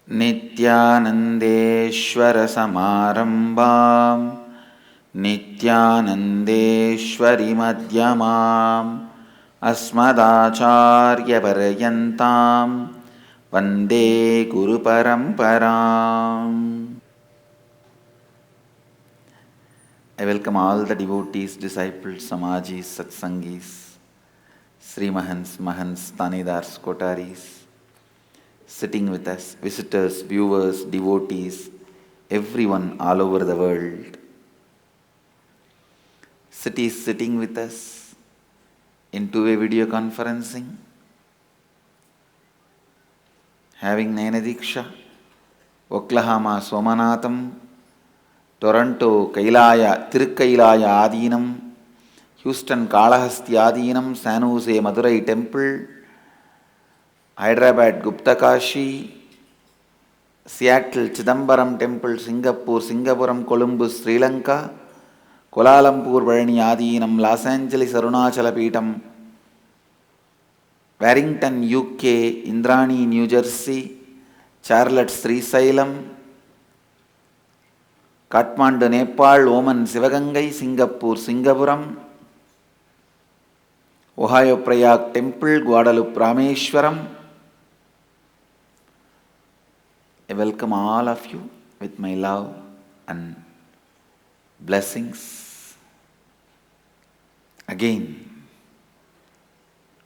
नित्यानन्देश्वरसमारम्भां नित्यानन्देश्वरिमध्यमाम् अस्मदाचार्यपर्यन्तां वन्दे गुरुपरम्पराम्. I welcome all the devotees, disciples, samajis, satsangis, Srimahans, Mahans, Tanidars, Kotaris, sitting with us, visitors, viewers, devotees, everyone all over the world. Cities sitting with us in two-way video conferencing, having Nainadiksha, Oklahoma Somanatham, Toronto Kailaya, Tirukkailaya Adinam, Houston Kalahasti Adinam, San Jose Madurai Temple, Hyderabad Gupta Kashi, Seattle Chidambaram Temple, Singapore, Singapuram, Columbus, Sri Lanka, Kuala Lumpur, Varani Adinam, Los Angeles, Arunachala Peetam, Warrington, UK, Indrani, New Jersey, Charlotte, Srisailam, Kathmandu, Nepal, Oman, Sivagangai, Singapore, Singapuram, Ohio Prayag Temple, Guadalupe, Rameshwaram. I welcome all of you with my love and blessings. Again,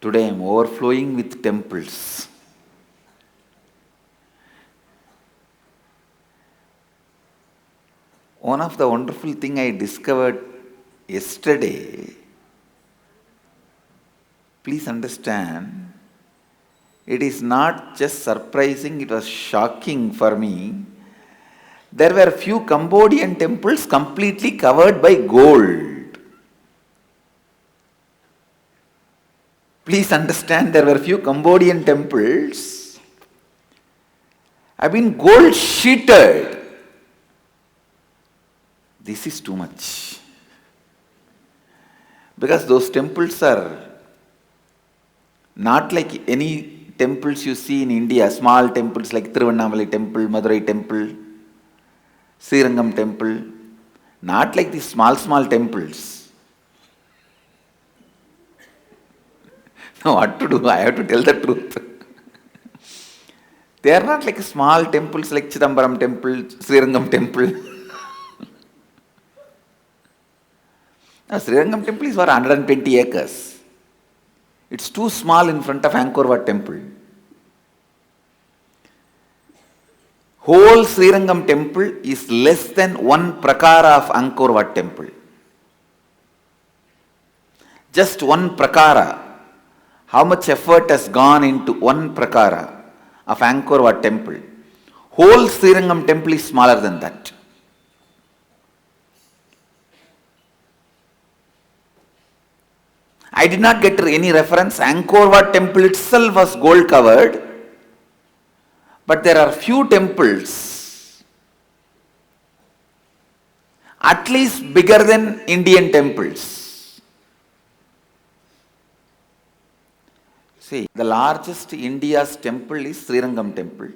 today I am overflowing with temples. One of the wonderful things I discovered yesterday, please understand, it is not just surprising, it was shocking for me. There were few Cambodian temples completely covered by gold. Please understand, there were few Cambodian temples have been gold sheeted. This is too much. Because those temples are not like any temples you see in India, small temples like Tiruvannamalai temple, Madurai temple, Srirangam temple, not like these small temples. Now what to do? I have to tell the truth. They are not like small temples like Chidambaram temple, Srirangam temple. Now Srirangam temple is for 120 acres. It's too small in front of Angkor Wat temple. Whole Srirangam temple is less than one prakaara of Angkor Wat temple. Just one prakaara. How much effort has gone into one prakaara of Angkor Wat temple? Whole Srirangam temple is smaller than that. I did not get any reference. Angkor Wat temple itself was gold covered. But there are few temples at least bigger than Indian temples. See, the largest India's temple is Srirangam temple.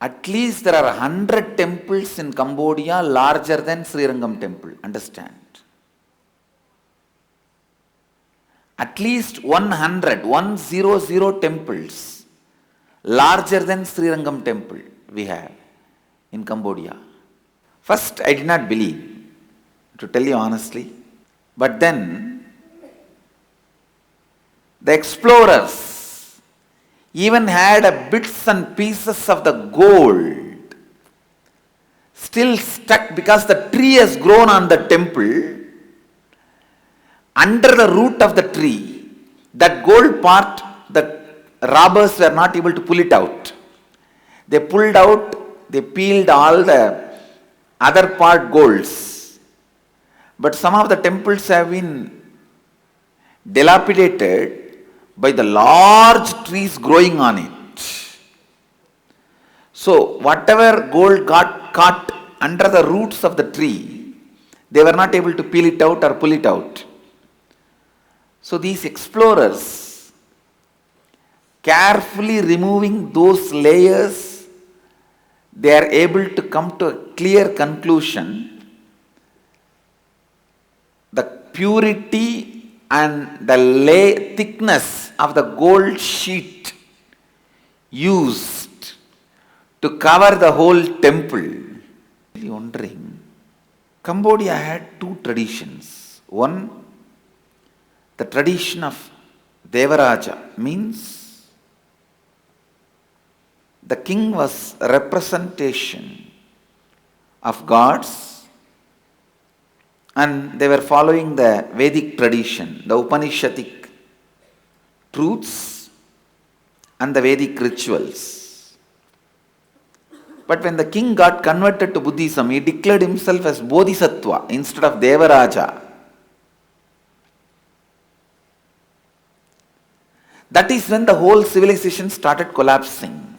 At least there are 100 temples in Cambodia larger than Srirangam temple. Understand? At least 100 temples larger than Srirangam temple we have in Cambodia. First, I did not believe, to tell you honestly. But then, the explorers even had bits and pieces of the gold still stuck because the tree has grown on the temple. Under the root of the tree, that gold part, the robbers were not able to pull it out. They pulled out, they peeled all the other part golds. But some of the temples have been dilapidated by the large trees growing on it. So, whatever gold got caught under the roots of the tree, they were not able to peel it out or pull it out. So these explorers carefully removing those layers, they are able to come to a clear conclusion. The purity and the thickness of the gold sheet used to cover the whole temple. Wondering, Cambodia had two traditions. One, the tradition of Devaraja, means the king was a representation of gods, and they were following the Vedic tradition, the Upanishadic truths and the Vedic rituals. But when the king got converted to Buddhism, he declared himself as Bodhisattva instead of Devaraja. That is when the whole civilization started collapsing.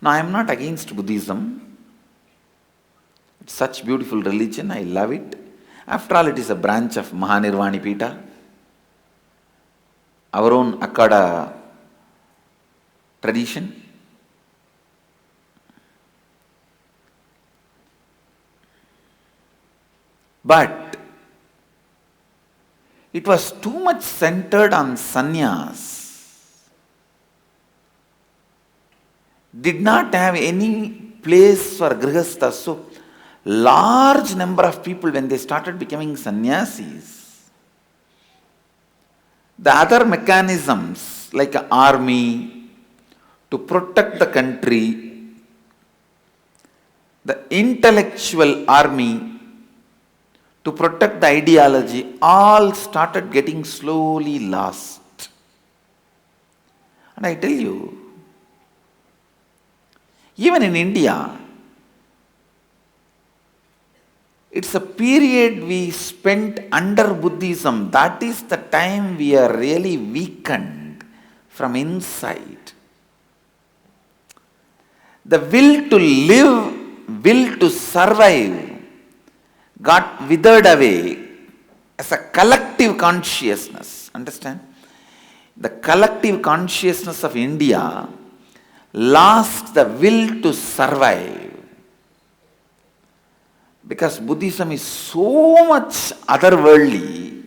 Now, I am not against Buddhism. It's such beautiful religion, I love it. After all, it is a branch of Mahanirvani Pita, our own Akkada tradition. But it was too much centered on sannyas. Did not have any place for grihasthas. So, large number of people, when they started becoming sannyasis, the other mechanisms like an army to protect the country, the intellectual army to protect the ideology, all started getting slowly lost. And I tell you, even in India, it's a period we spent under Buddhism. That is the time we are really weakened from inside. The will to live, will to survive got withered away as a collective consciousness. Understand? The collective consciousness of India lost the will to survive. Because Buddhism is so much otherworldly.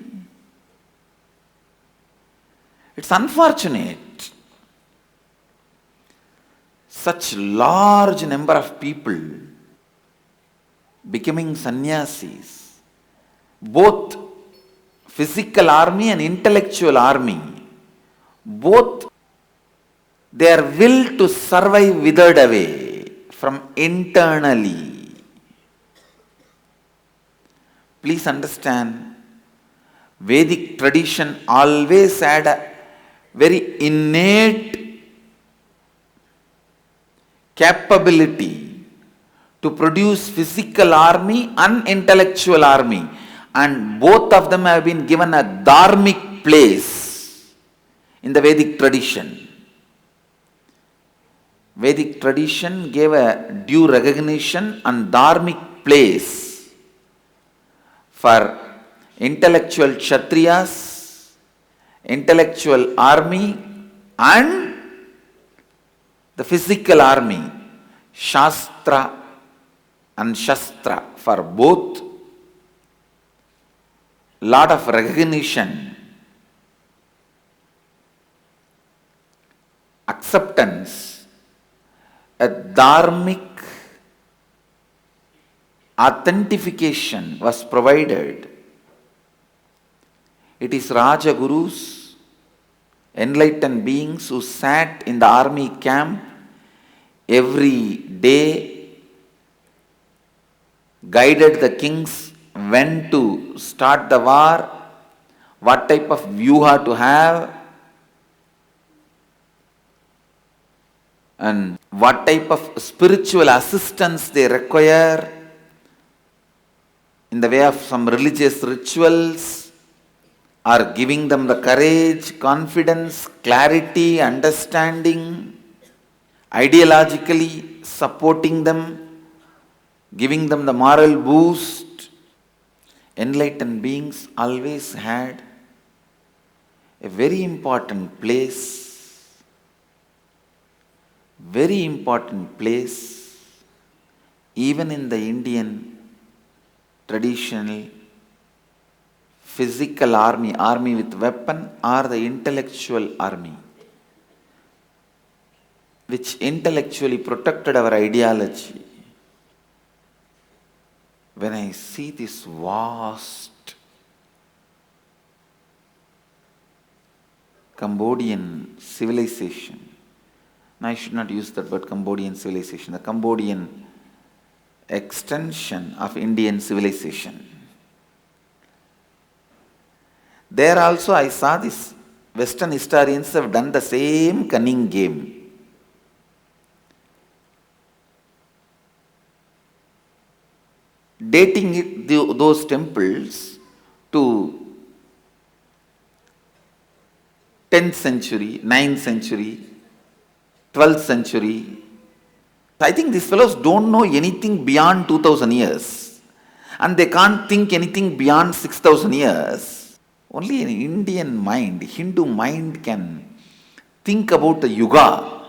It's unfortunate. Such large number of people becoming sannyasis, both physical army and intellectual army, both their will to survive withered away from internally. Please understand, Vedic tradition always had a very innate capability to produce physical army and intellectual army, and both of them have been given a dharmic place in the Vedic tradition. Vedic tradition gave a due recognition and dharmic place for intellectual kshatriyas, intellectual army, and the physical army, shastra and shastra, for both. Lot of recognition, acceptance, a dharmic authentication was provided. It is Raja Gurus, enlightened beings who sat in the army camp every day, guided the kings when to start the war, what type of vyuha to have, and what type of spiritual assistance they require in the way of some religious rituals, or giving them the courage, confidence, clarity, understanding, ideologically supporting them, giving them the moral boost. Enlightened beings always had a very important place, even in the Indian traditional physical army with weapon, or the intellectual army, which intellectually protected our ideology. When I see this vast Cambodian civilization, now I should not use that word Cambodian civilization, the Cambodian extension of Indian civilization. There also I saw this, Western historians have done the same cunning game. Dating those temples to 10th century, 9th century, 12th century. I think these fellows don't know anything beyond 2000 years. And they can't think anything beyond 6000 years. Only an Indian mind, Hindu mind can think about the yuga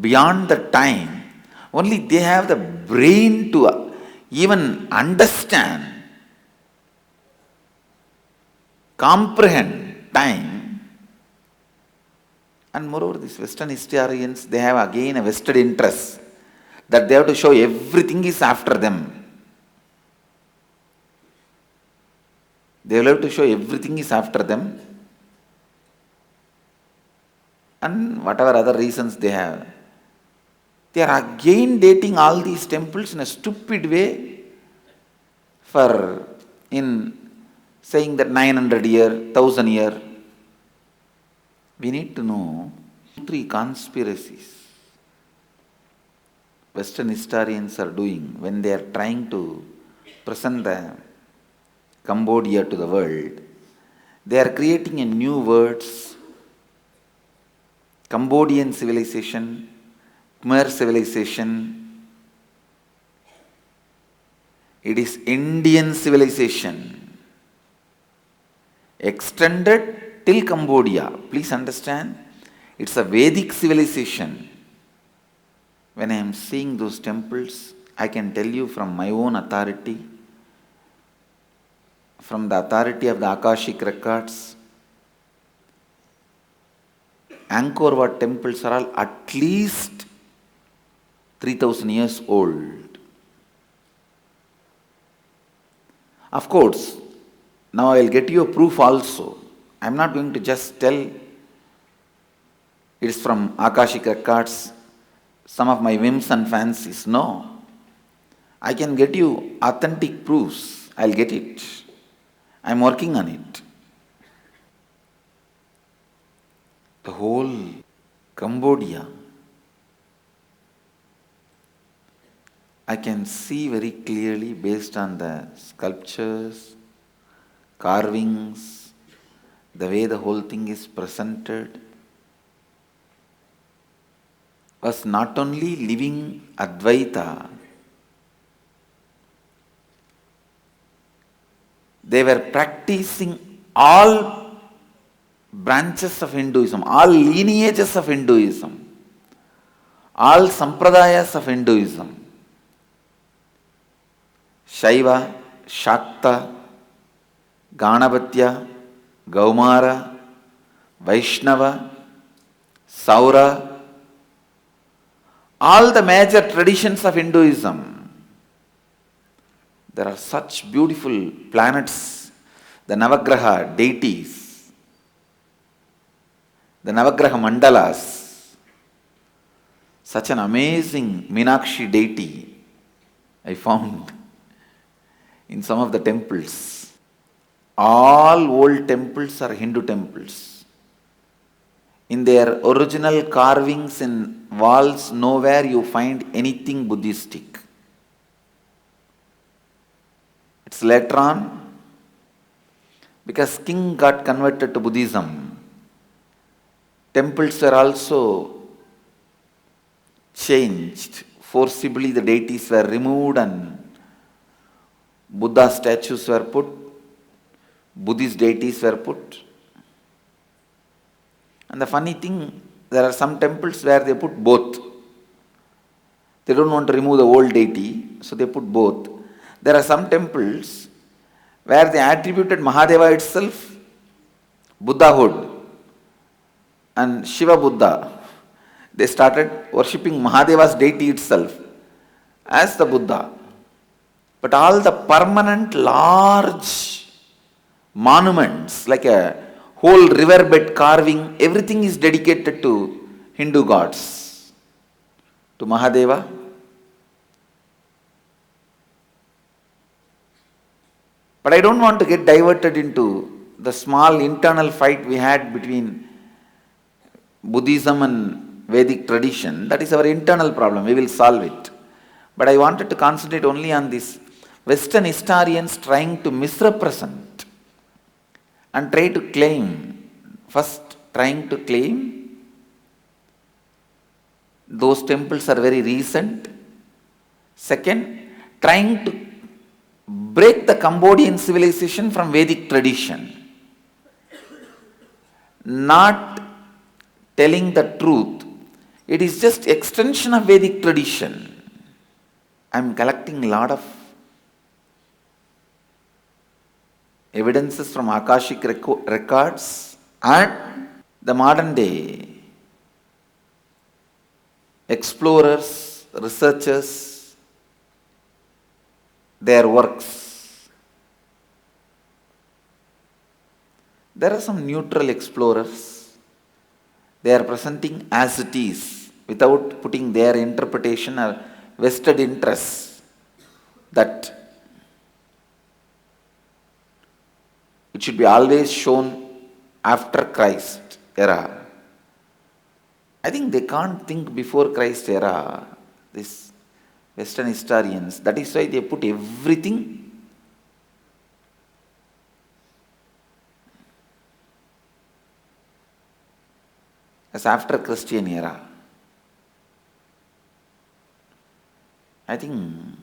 beyond the time. Only they have the brain to even understand, comprehend time. And moreover, these Western historians, they have again a vested interest that they have to show everything is after them. They will have to show everything is after them, and whatever other reasons they have. They are again dating all these temples in a stupid way in saying that 900 year, 1000 year. We need to know 3 conspiracies Western historians are doing when they are trying to present the Cambodia to the world. They are creating a new words, Cambodian civilization, Khmer civilization. It is Indian civilization, extended till Cambodia. Please understand, it's a Vedic civilization. When I am seeing those temples, I can tell you from my own authority, from the authority of the Akashic records, Angkor Wat temples are all at least 3000 years old. Of course, now I will get you a proof also. I am not going to just tell it is from Akashic records, some of my whims and fancies. No. I can get you authentic proofs. I will get it. I am working on it. The whole Cambodia, I can see very clearly based on the sculptures, carvings, the way the whole thing is presented, was not only living Advaitha, they were practicing all branches of Hinduism, all lineages of Hinduism, all sampradayas of Hinduism. Shaiva, Shakta, Ganapatya, Gaumara, Vaishnava, Saura, all the major traditions of Hinduism. There are such beautiful planets, the Navagraha deities, the Navagraha mandalas. Such an amazing Meenakshi deity I found in some of the temples. All old temples are Hindu temples. In their original carvings in walls, nowhere you find anything Buddhistic. It's later on, because king got converted to Buddhism, temples were also changed. Forcibly the deities were removed and Buddha statues were put, Buddhist deities were put. And the funny thing, there are some temples where they put both. They don't want to remove the old deity, so they put both. There are some temples where they attributed Mahadeva itself, Buddhahood, and Shiva Buddha. They started worshipping Mahadeva's deity itself as the Buddha. But all the permanent large monuments, like a whole riverbed carving, everything is dedicated to Hindu gods, to Mahadeva. But I don't want to get diverted into the small internal fight we had between Buddhism and Vedic tradition. That is our internal problem. We will solve it. But I wanted to concentrate only on this Western historians trying to misrepresent and trying to claim those temples are very recent. Second, trying to break the Cambodian civilization from Vedic tradition. Not telling the truth. It is just extension of Vedic tradition. I am collecting a lot of evidences from Akashic records and the modern day explorers, researchers, their works. There are some neutral explorers. They are presenting as it is without putting their interpretation or vested interests that it should be always shown after Christ era. I think they can't think before Christ era, these Western historians. That is why they put everything as after Christian era. I think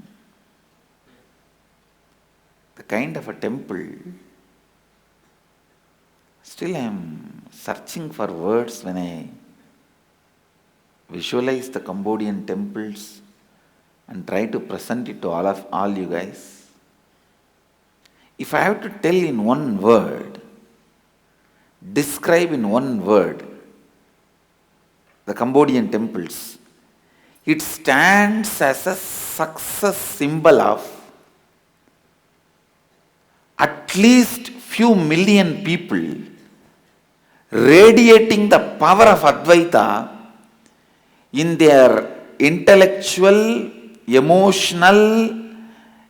the kind of a temple, still I am searching for words when I visualize the Cambodian temples and try to present it to all you guys. If I have to tell in one word, describe in one word the Cambodian temples, it stands as a success symbol of at least few million people radiating the power of Advaitha in their intellectual, emotional,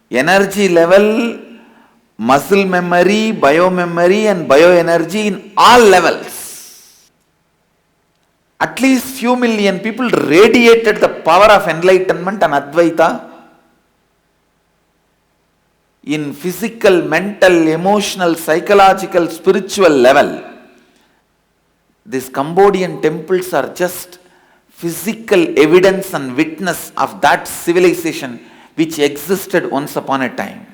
energy level, muscle memory, biomemory and bioenergy in all levels. At least few million people radiated the power of enlightenment and Advaitha in physical, mental, emotional, psychological, spiritual level. These Cambodian temples are just physical evidence and witness of that civilization which existed once upon a time.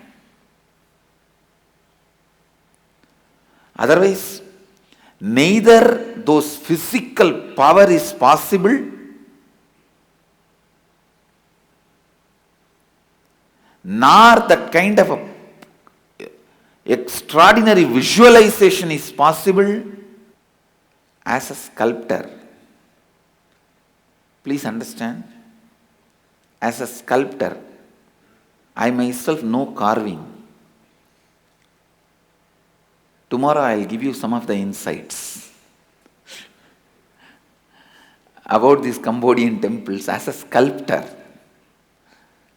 Otherwise, neither those physical power is possible, nor that kind of a extraordinary visualization is possible as a sculptor. Please understand, as a sculptor, I myself know carving. Tomorrow I will give you some of the insights about these Cambodian temples as a sculptor.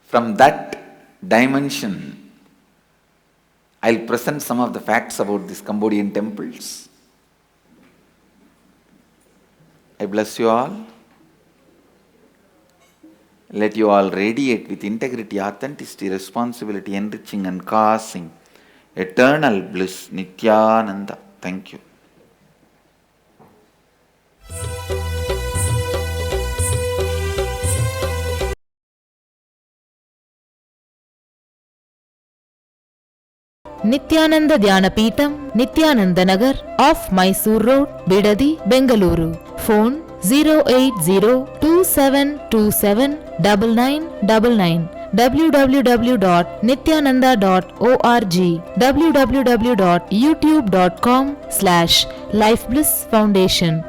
From that dimension, I will present some of the facts about these Cambodian temples. I bless you all. Let you all radiate with integrity, authenticity, responsibility, enriching and causing eternal bliss. Nithyananda. Thank you. Nithyananda Dhyanapitham, Nithyananda Nagar, off Mysore Road, Bidadi, Bengaluru. Phone 08027279999. www.nithyananda.org, www.youtube.com/Life Bliss Foundation.